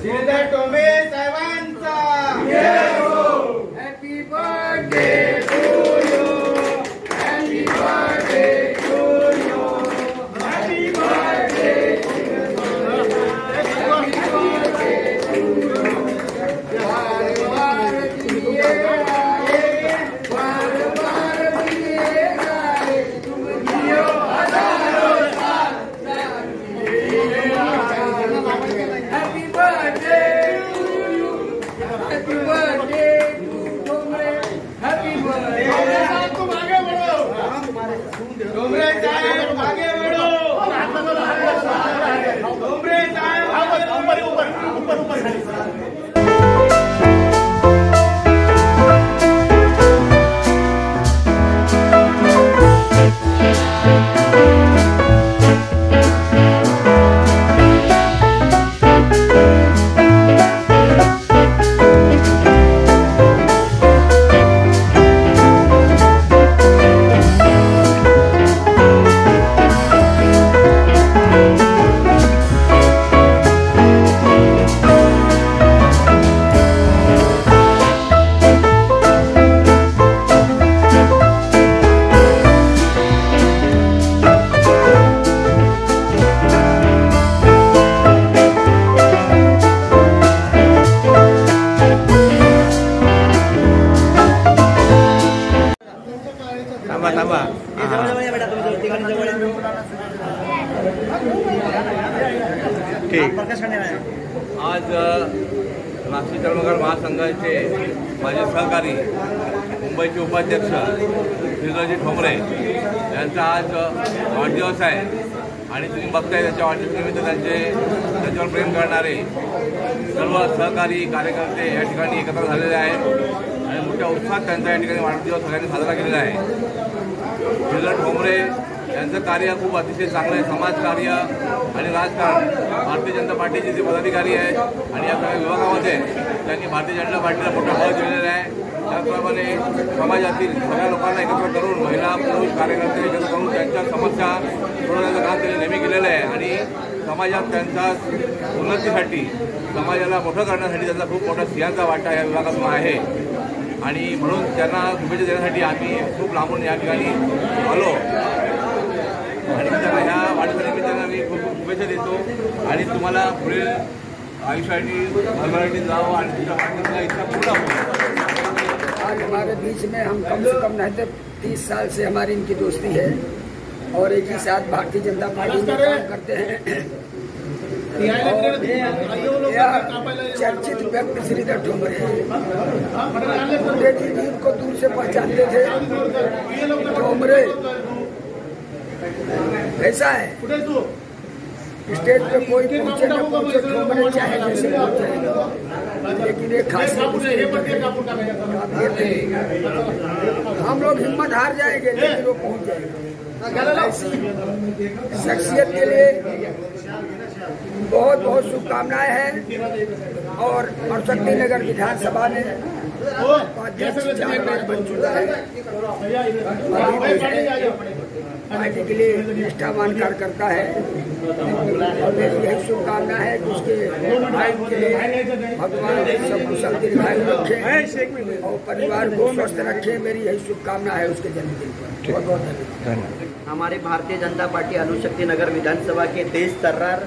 श्रीधर ठोंबरे साहेबांचा happy birthday to you, happy birthday to you, happy birthday to you, बार बार दिए बार बार दिए गाए, तुम जियो हजारों साल, happy birthday to you, happy birthday to Thombare, happy birthday. तुम आगे बढ़ो, ठोंबरे साहब आगे बढ़ो, ठोंबरे साहब ऊपर ऊपर ऊपर ऊपर। आज नाशिक कर्मकार महासंघाचे माझे सहकारी मुंबईचे उपाध्यक्ष श्रीधरजी ठोंबरे यांचा आज वाढदिवस आहे आणि तुम्ही बघताय त्याच्या वाढदिवसानिमित्त त्याच्यावर प्रेम करणारे सर्व सहकारी कार्यकर्ते या ठिकाणी एकत्र झालेले आहेत आणि मोठ्या उत्साहात त्यांचा या ठिकाणी वाढदिवस सगळ्यांनी साजरा केलेला आहे। श्रीधर ठोंबरे यांचं कार्य खूप अतिशय चांगलं आहे, समाजकार्य आणि राजकारण। भारतीय जनता पार्टीचे जे पदाधिकारी आहेत आणि या सगळ्या विभागामध्ये त्यांनी भारतीय जनता पार्टीला मोठा बळ दिलेला आहे। त्याचप्रमाणे समाजातील सगळ्या लोकांना एकत्र करून महिला पुरुष कार्यकर्ते एकत्र करून त्यांच्या समस्या सोडवण्याचं काम त्यांनी नेहमी केलेलं आहे आणि समाजात त्यांचा उन्नतीसाठी समाजाला मोठं करण्यासाठी त्यांचा खूप मोठा सिंहाचा वाटा या विभागातून आहे आणि म्हणून त्यांना शुभेच्छा देण्यासाठी आम्ही खूप लांबून या ठिकाणी आलो आणि त्यांना ह्या वाढदिवसानिमित्तानं मी खूप खूप शुभेच्छा देतो आणि तुम्हाला पुढील आयुष्यासाठी भरभराटी जावं आणि तुमच्या वाढदिवसाला इच्छा पूर्ण हो। आज हमारे बीच में हम कम से कम नहीं तो 30 साल से हमारी इनकी दोस्ती है और एक ही साथ भारतीय जनता पार्टी में काम करते हैं। चर्चित व्यक्ति श्रीधर ठोंबरे जी उनको दूर से पहचानते थे। ठोंबरे कैसा है, स्टेज पे कोई पहुंचे न पहुंचे ठोंबरे चाहे जैसे पहुंचेगा, लेकिन एक खासियत हम लोग हिम्मत हार जाएंगे लेकिन वो पहुंच जाएगा। ऐसी शख्सियत के लिए बहुत बहुत शुभकामनाएं हैं और शक्ति नगर विधानसभा में अध्यक्ष 4 बार बन चुका है। पार्टी के लिए निष्ठावान कार्यकर्ता है और मेरी यही शुभकामना है कि उसके आयु के लिए भगवान सब कुशल दीर्घायु रखे और परिवार को स्वस्थ रखे। मेरी यही शुभकामना है उसके जन्मदिन पर। बहुत बहुत धन्यवाद। हमारे भारतीय जनता पार्टी अनुशक्ति नगर विधानसभा के तेज तर्रार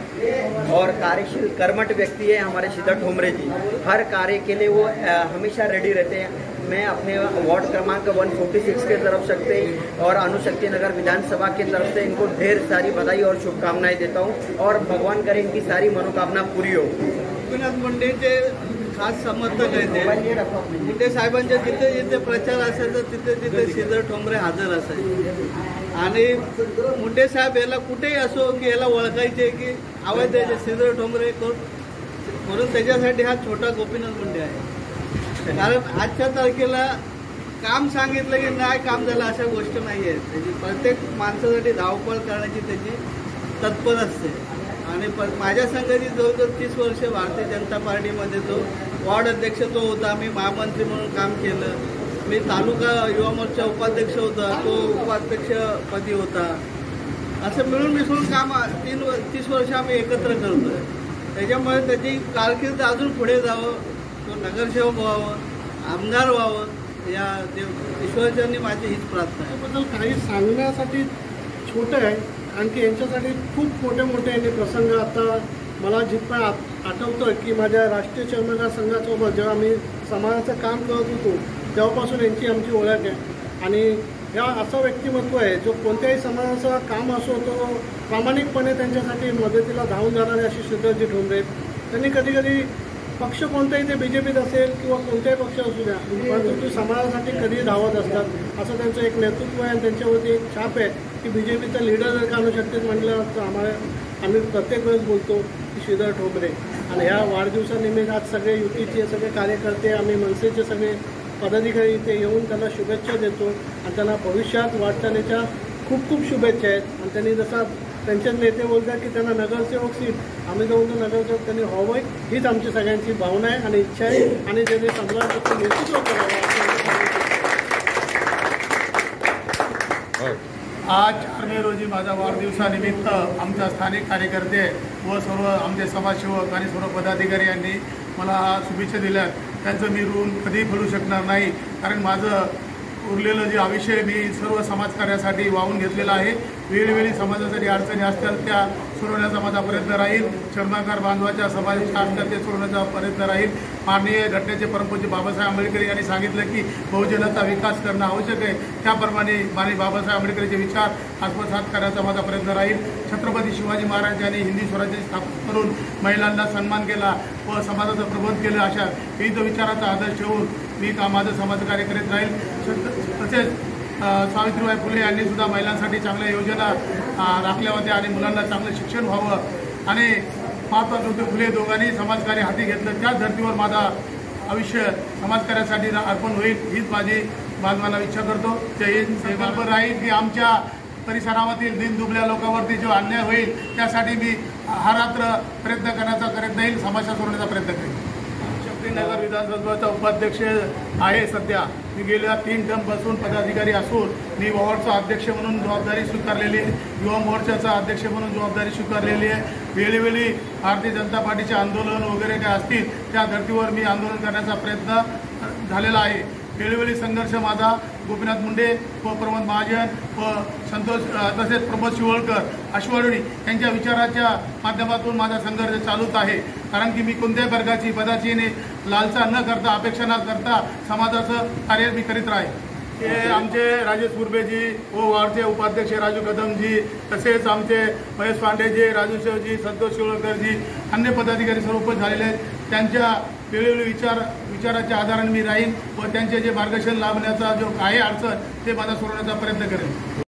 और कार्यशील कर्मठ व्यक्ति है हमारे श्रीधर ठोंबरे जी। हर कार्य के लिए वो हमेशा रेडी रहते हैं। मैं अपने वार्ड क्रमांक 146 के तरफ से और अनुशक्ति नगर विधानसभा की तरफ से इनको ढेर सारी बधाई और शुभकामनाएं देता हूं और भगवान करे इनकी सारी मनोकामना पूरी हो। गोपीनाथ मुंडेचे खास समर्थक आहेत ते। मुंडे साहेबांचे जिथे जिथे प्रचार असायचा तिथे तिथे श्रीधर ठोंबरे हजर असायचे आणि मुंडे साहेब याला कुठेही असो की याला ओळखायचे की आवाज द्यायचे श्रीधर ठोंबरे म्हणून त्याच्यासाठी हा छोटा गोपीनाथ मुंडे आहे। कारण आजच्या तारखेला काम सांगितलं की नाही काम झालं अशा गोष्ट नाही आहे। त्याची प्रत्येक माणसासाठी धावपळ करण्याची त्याची तत्पर असते आणि माझ्या संघाची जवळजवळ 30 वर्ष भारतीय जनता पार्टीमध्ये तो वार्ड अध्यक्ष तो होता। मी महामंत्री म्हणून काम केलं। मी तालुका युवा मोर्चा उपाध्यक्ष होता, तो उपाध्यक्षपदी होता। असं मिळून मिसळून काम 30 वर्ष आम्ही एकत्र करतोय। त्याच्यामुळे त्याची कारकीर्द अजून पुढे जावं, तो नगरसेवक व्हावं, आमदार व्हावं, या ईश्वरचरणी माझी हीच प्रार्थना आहे. त्याबद्दल काही सांगण्यासाठी छोटं आहे, आणखी यांच्यासाठी खूप मोठे मोठे यांनी प्रसंग. आता मला जिथं आठवतं की माझ्या राष्ट्रीय चर्मकार संघासोबत जेव्हा मी समाजाचं काम करत होतो तेव्हापासून यांची आमची ओळख आहे. आणि या असं व्यक्तिमत्व आहे जो कोणत्याही समाजाचं काम असो तो प्रामाणिकपणे त्यांच्यासाठी मदतीला धावून जाणारे असे श्रीधरजी ठोंबरे. त्यांनी कधी कधी पक्ष कोणताही, ते BJPत असेल किंवा कोणत्याही पक्ष असू द्या, परंतु ते समाजासाठी कधी धावत असतात. असं त्यांचं एक नेतृत्व आहे आणि त्यांच्यावरती एक छाप आहे की BJPचं लीडर जर का आणू शकतात म्हटलं तर आम्ही प्रत्येक वेळेस बोलतो की श्रीधर ठोंबरे. आणि ह्या वाढदिवसानिमित्त आज सगळे युतीचे सगळे कार्यकर्ते, आम्ही मनसेचे सगळे पदाधिकारी इथे येऊन त्यांना शुभेच्छा देतो आणि त्यांना भविष्यात वाटचालीच्या खूप खूप शुभेच्छा आहेत. आणि त्यांनी जसा त्यांचे नेते बोलतात की त्यांना नगरसेवक सीट, आम्ही जाऊन तर नगरसेवक त्यांनी व्हावं, हीच आमची सगळ्यांची भावना आहे आणि इच्छा आहे. आणि त्यांनी सम्राटचं नेतृत्व करावं. आज 4 मे रोजी माझ्या वाढदिवसानिमित्त आमच्या स्थानिक कार्यकर्ते व सर्व आमचे समाजसेवक आणि सर्व पदाधिकारी यांनी मला शुभेच्छा दिल्यात. त्यांचं मी ऋण कधीही फेडू शकणार नाही, कारण माझं उरलेलं जे आयुष्य मी सर्व समाजकार्यासाठी वाहून घेतलेलं आहे. वेळोवेळी समाजासाठी अडचणी असतात त्या सोडवण्याचा माझा प्रयत्न राहील. चर्मकार बांधवाच्या समाजाच्या असतात ते सोडवण्याचा प्रयत्न राहील. माननीय घटनेचे परमपूज्य बाबासाहेब आंबेडकर यांनी सांगितलं की बहुजनाचा विकास करणं आवश्यक आहे. त्याप्रमाणे माननीय बाबासाहेब आंबेडकरचे विचार आत्मसात करण्याचा माझा प्रयत्न राहील. छत्रपती शिवाजी महाराज यांनी हिंदी स्वराज्याची स्थापना करून महिलांना सन्मान केला व समाजाचं प्रबोध केलं. अशा विविध विचाराचा आदर्श ठेवून मी माझं समाजकार्य करीत राहील. तसेच सावित्रीबाई फुले यांनी सुद्धा महिलांसाठी चांगल्या योजना राखल्या होत्या आणि मुलांना चांगलं शिक्षण व्हावं आणि महात्मा ज्योती फुले दोघांनी समाजकार्य हाती घेतलं. त्याच धर्तीवर माझा आयुष्य समाजकार्यासाठी अर्पण होईल हीच माझी बांधवांना इच्छा करतो. जय हिंद. संकल्प राहील की आमच्या परिसरामधील दीनदुबळ्या लोकांवरती जो अन्याय होईल त्यासाठी मी अहोरात्र प्रयत्न करण्याचा येईल, समस्या सोडवण्याचा प्रयत्न करेन. शक्तीनगर विधानसभेचा उपाध्यक्ष आहे सध्या. मी गेल्या 3 टर्मपासून पदाधिकारी असून मी वॉर्डचा अध्यक्ष म्हणून जबाबदारी स्वीकारलेली आहे, युवा मोर्चाचा अध्यक्ष म्हणून जबाबदारी स्वीकारलेली आहे. वेळोवेळी भारतीय जनता पार्टीचे आंदोलन वगैरे काय असतील त्या धर्तीवर मी आंदोलन करण्याचा प्रयत्न झालेला आहे. वेळोवेळी संघर्ष माझा गोपीनाथ मुंडे व प्रमोद महाजन व संतोष तसेच प्रमोद शिवळकर आश्वाडणी यांच्या विचाराच्या माध्यमातून माझा संघर्ष चालूच आहे. कारण की मी कोणत्याही प्रकारची पदाची लालसा न करता, अपेक्षा न करता समाजाचं कार्य मी करीत राहील. हे आमचे राजेश बुर्बेजी व वार्डचे उपाध्यक्ष राजू कदमजी, तसेच आमचे महेश पांडेजी, राजू शेवजी, संतोष शिवळकरजी, अन्य पदाधिकारी सर्व उपस्थित झालेले आहेत. त्यांच्या वेळोवेळी विचाराच्या आधाराने मी राहीन व त्यांचे जे मार्गदर्शन लाभण्याचा जो आहे अडचण ते माझा सोडवण्याचा प्रयत्न करेन.